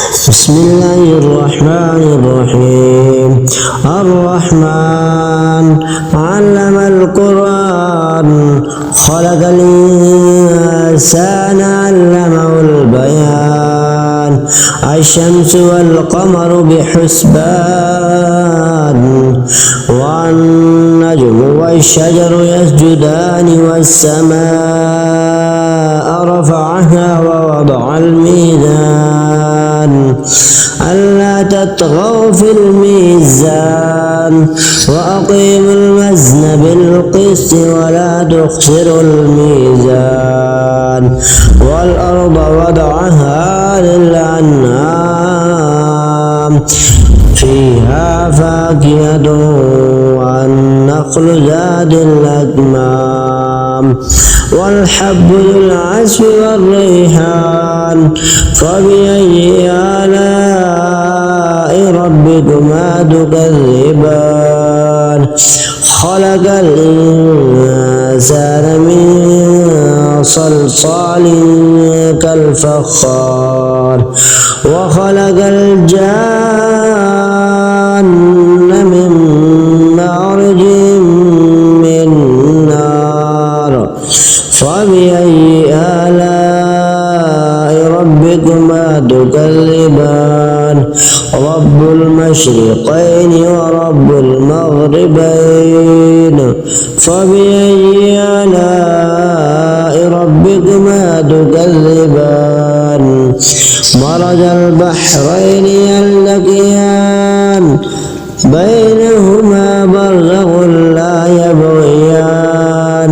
بسم الله الرحمن الرحيم. الرحمن علم القرآن خلق الإنسان علمه البيان. الشمس والقمر بحسبان والنجم والشجر يسجدان والسماء رفعها ووضع الميزان ألا تطغوا في الميزان وأقيموا الوزن بالقسط ولا تخسروا الميزان والأرض وضعها للأنعام فيها فاكهة والنخل ذات الأكمام والحب ذو العصف والريحان. فبأي آلاء ربكما تكذبان؟ خلق الإنسان من صلصال كالفخار وخلق الجان من مارج من نار. فبأي آلاء ربكما تكذبان؟ رب المشرقين ورب المغربين. فبأي آلاء ربكما تكذبان؟ مرج البحرين يلتقيان بينهما برزخ لا يبغيان.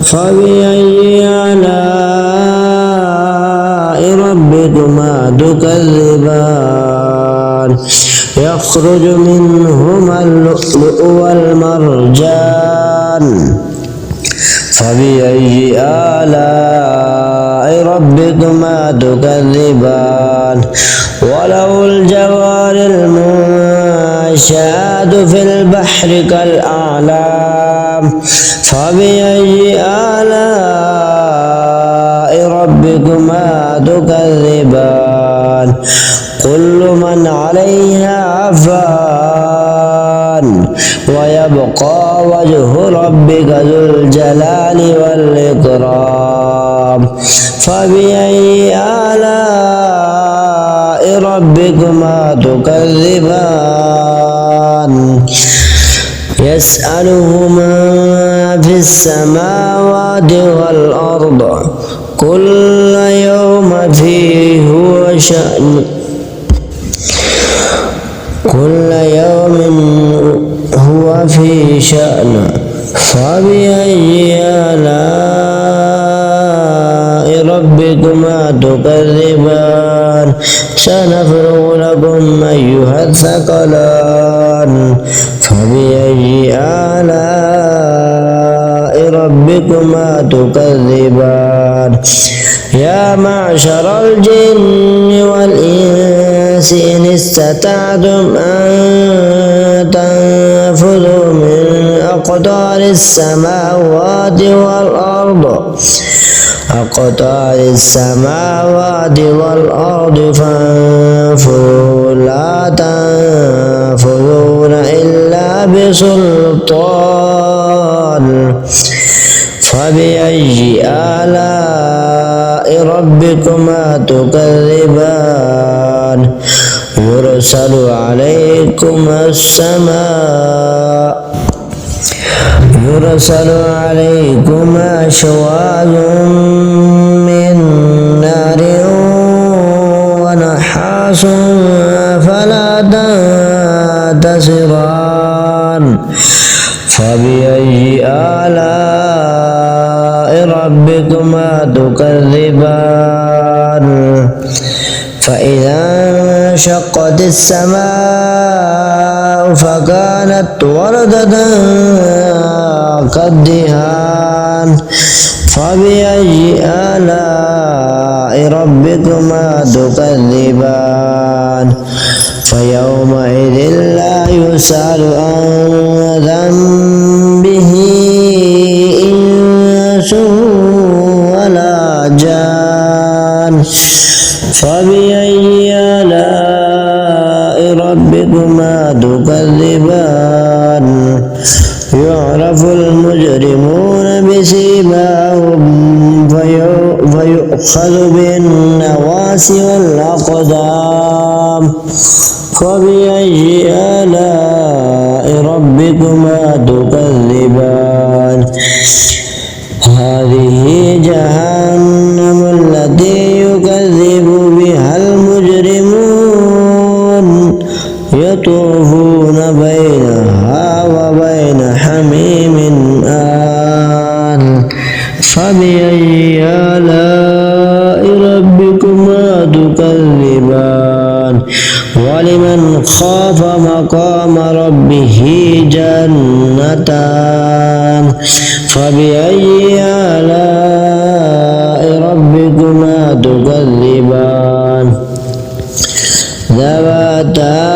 فبأي آلاء ربكما تكذبان؟ يخرج منهما اللؤلؤ والمرجان. فبأي آلاء ربكما تكذبان؟ وله الجوار المنشآت في البحر كالأعلام. فبأي آلاء ربكما تكذبان؟ كل من عليها فان ويبقى وجه ربك ذو الجلال والإكرام. فبأي آلاء ربكما تكذبان؟ يسأله من في السماوات والأرض كل يوم فيه هو شأن. كل يوم هو في شأن. فبأي آلاء ربكما تكذبان؟ سنفرغ لكم أيها الثقلان. فبأي آلاء ربكما تكذبان؟ يا معشر الجن والإنس إن استطعتم أن تنفذوا من أقطار السماوات والأرض فانفذوا لا تنفذون إلا بسلطان. فبأي آلاء ربكما تكذبان؟ يرسل عليكما شواظ من نار ونحاس فلا تنتصران. فبأي آلاء ربكما تكذبان؟ فإذا انشقت السماء فكانت وردة كالدهان. فبأي آلاء ربكما تكذبان؟ فيومئذ لا يسأل عن ذنبه إنس ولا جان. فبأي آلاء تكذبان يعرف المجرمون بسيماهم فيؤخذ بالنواصي والأقدام فبأي آلاء ربكما تكذبان هذه جهنم التي يكذب بها المجرمون يطوفون بينها وبين حميم آن فبأي آلاء ربكما تكذبان ولمن خاف مقام ربه جنتان فبأي آلاء ربكما تكذبان ذواتا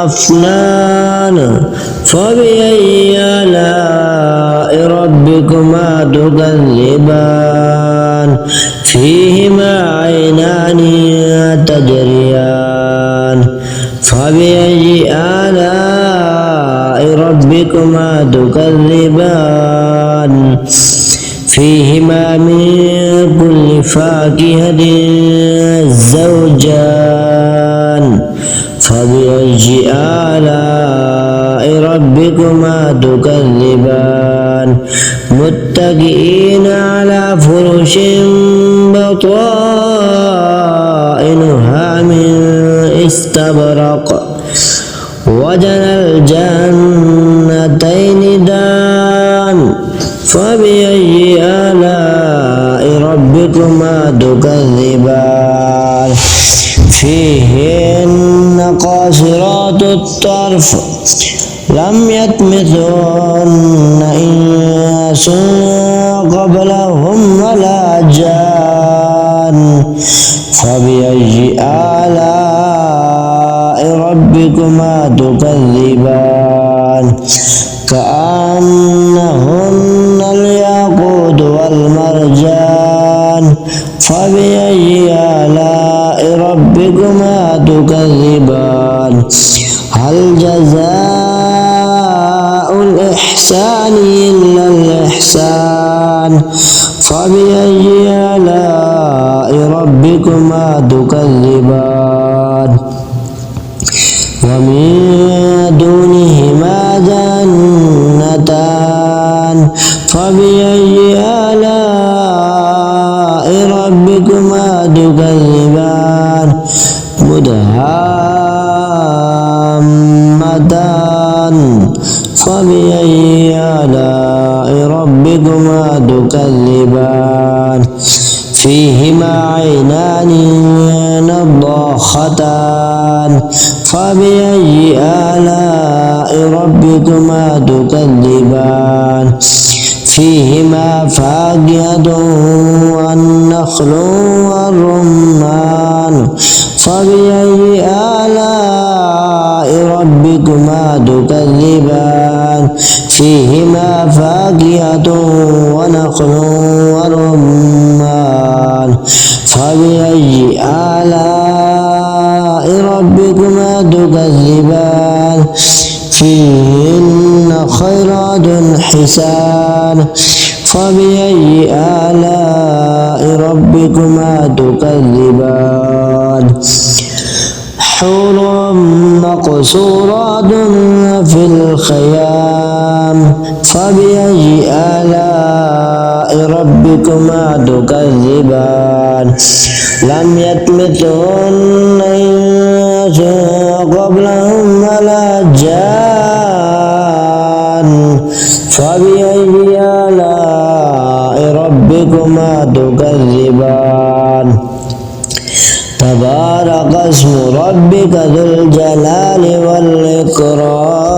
أفنان فبأي آلاء ربكما تكذبان فيهما عينان تجريان فبأي آلاء ربكما تكذبان فيهما من كل فاكهة زوجان فبأي آلاء ربكما تكذبان متكئين على فرش بطائنها من استبرق وجنى الجنتين دان فبأي آلاء ربكما تكذبان فيهن قاصرات الطرف لم يطمثهن إنس قبلهم ولا جان فبأي آلاء ربكما تكذبان كأنهن الياقوت والمرجان فبأي آلاء ربكما تكذبان هل جزاء الإحسان إلا الإحسان فبأي آلاء ربكما تكذبان ومن دونهما جنتان فبأي آلاء ربكما تكذبان مدهامتان فبأي آلاء ربكما تكذبان فيهما عينان نضاختان فبأي آلاء ربكما تكذبان فيهما فاكهة والنخل والرمان فبأي آلاء ربكما تكذبان فيهما فاكهة ونخل ورمان فبأي آلاء ربكما تكذبان فيهن خيرات حسان فبأي آلاء ربكما تكذبان حور مقصورات في الخيام فبأي آلاء ربكما تكذبان لم يطمثهن إنس قبلهم ولا جان فبأي آلاء ربكما تكذبان تبارك اسم ربك ذو الجلال والإكرام